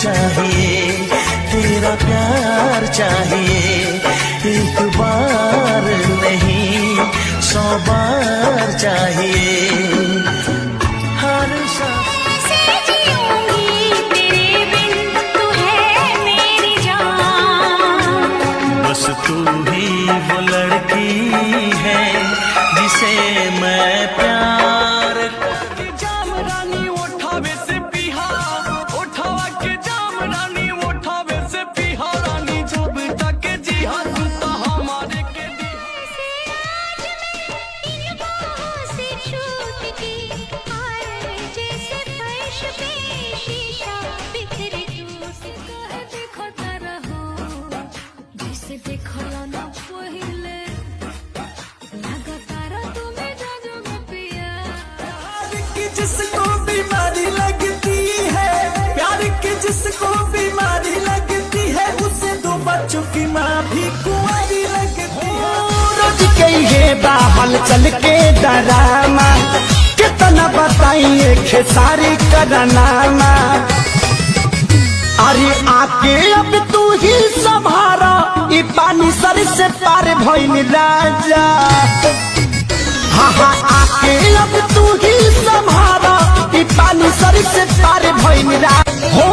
चाहिए, तेरा प्यार चाहिए। एक बार नहीं 100 बार चाहिए। हर कैसे जीऊंगी तेरे बिन, तू है मेरी जान। बस तू ही वो लड़की है जिसे मैं प्यार। जाम रानी उठावे से पीहा, उठावा के जाम रानी उठावे से पीहा रानी। जब तक जी हाँ तू तो हमारे के दी। इन बाहों से छूट के हाय जैसे फर्श पे शीशा बिखरे टूट। कह देखो तारा हो जैसे देखो ना पहले, लगा तारा तुम्हें जादू पिया। प्यार की जिसको बीमारी लगती है, प्यार की जिसको बीमारी लगती है, उसे 2 बच्चों की माँ भी कुंवारी लगती है। रोज के ये बाहल चल के डरामा, कितना बताइए खेसारी करनामा। अरे आके अब तू ही संभारा, ई पानी सर से पार भइल राजा। हाँ हाँ आके अब तू ही संभारा, ई पानी सर से पार भइल राजा।